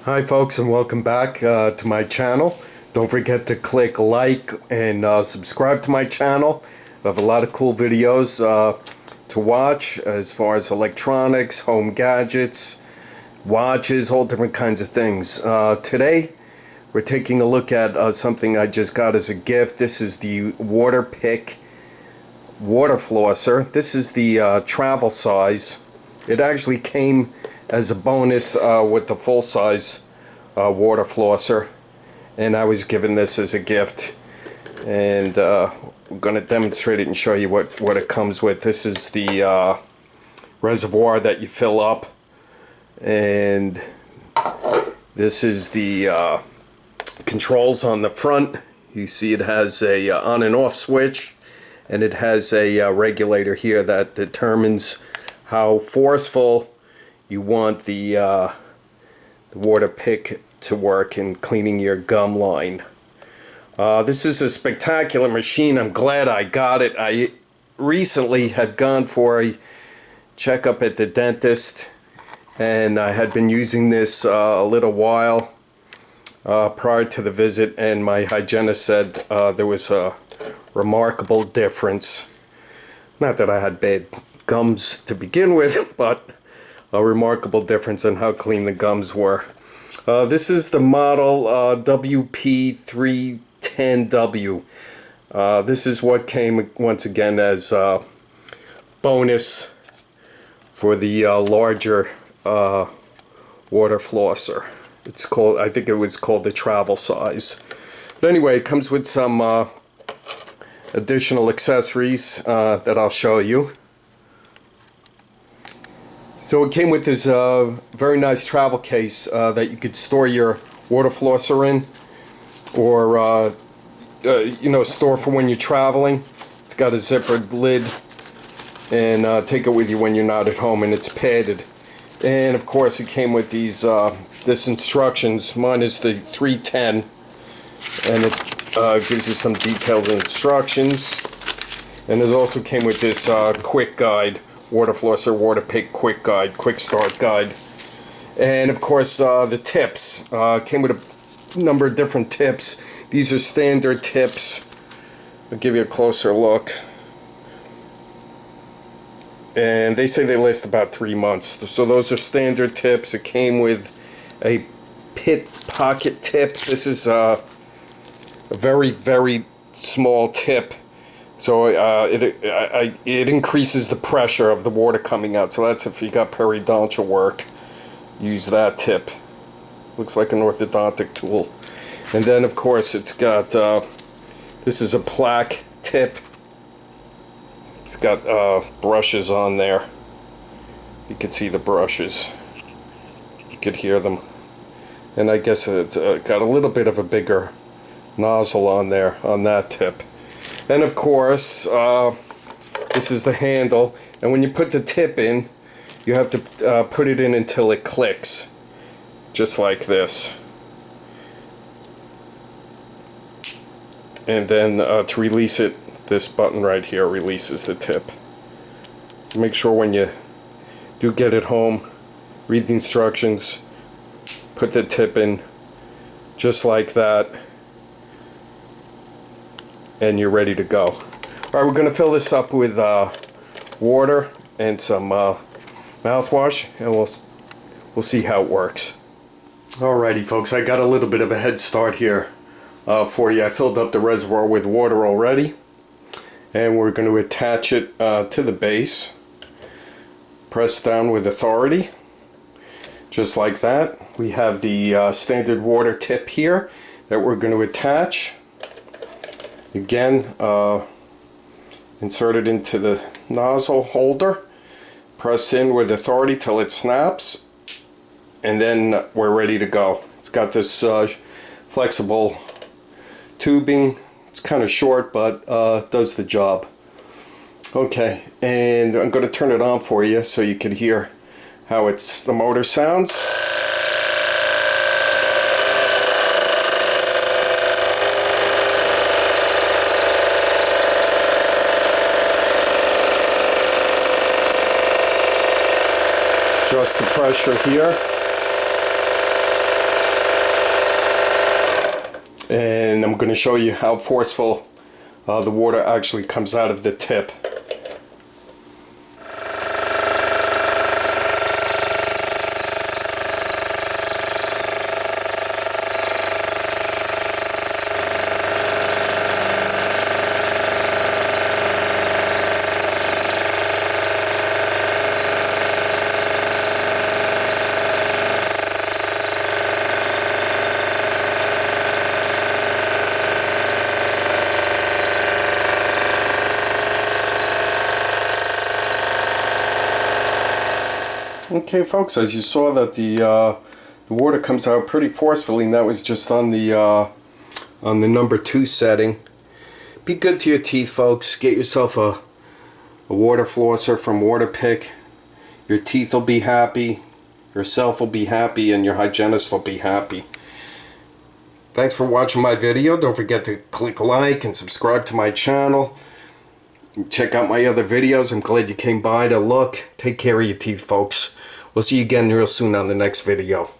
Hi folks, and welcome back to my channel. Don't forget to click like and subscribe to my channel. I have a lot of cool videos to watch as far as electronics, home gadgets, watches, all different kinds of things. Today we're taking a look at something I just got as a gift. This is the Waterpik water flosser. This is the travel size. It actually came as a bonus with the full-size water flosser, and I was given this as a gift, and we're going to demonstrate it and show you what it comes with. This is the reservoir that you fill up, and this is the controls on the front. You see it has a on and off switch, and it has a regulator here that determines how forceful you want the Waterpik to work in cleaning your gum line. This is a spectacular machine. I'm glad I got it. I recently had gone for a checkup at the dentist, and I had been using this a little while prior to the visit, and my hygienist said there was a remarkable difference. Not that I had bad gums to begin with, but a remarkable difference in how clean the gums were. This is the model WP-310W. This is what came once again as bonus for the larger water flosser. It's called, I think it was called the travel size. But anyway, it comes with some additional accessories that I'll show you. So it came with this very nice travel case that you could store your water flosser in, or you know, store for when you're traveling. It's got a zippered lid, and take it with you when you're not at home, and it's padded. And of course it came with these this instructions. Mine is the 310, and it gives you some detailed instructions. And it also came with this quick guide. Water flosser, Waterpik quick guide, quick start guide. And of course the tips. Came with a number of different tips. These are standard tips. I'll give you a closer look. And they say they last about 3 months. So those are standard tips. It came with a pit pocket tip. This is a very, very small tip. So it increases the pressure of the water coming out. So that's if you got periodontal work, use that tip. Looks like an orthodontic tool. And then of course it's got, this is a plaque tip. It's got brushes on there. You can see the brushes. You could hear them. And I guess it's got a little bit of a bigger nozzle on there, on that tip. And of course, this is the handle, and when you put the tip in, you have to put it in until it clicks, just like this. And then to release it, this button right here releases the tip. So make sure when you do get it home, read the instructions, put the tip in, just like that, and you're ready to go. Alright, we're going to fill this up with water and some mouthwash, and we'll see how it works. Alrighty folks, I got a little bit of a head start here for you. I filled up the reservoir with water already, and we're going to attach it to the base. Press down with authority, just like that. We have the standard water tip here that we're going to attach. Again, insert it into the nozzle holder, press in with authority till it snaps, and then we're ready to go. It's got this flexible tubing. It's kind of short, but does the job. Okay, and I'm going to turn it on for you so you can hear how the motor sounds. Adjust the pressure here. and I'm going to show you how forceful the water actually comes out of the tip. Okay, folks, as you saw that the water comes out pretty forcefully, and that was just on the number 2 setting. Be good to your teeth, folks. Get yourself a water flosser from Waterpik. Your teeth will be happy, yourself will be happy, and your hygienist will be happy. Thanks for watching my video. Don't forget to click like and subscribe to my channel. Check out my other videos. I'm glad you came by to look. Take care of your teeth, folks. We'll see you again real soon on the next video.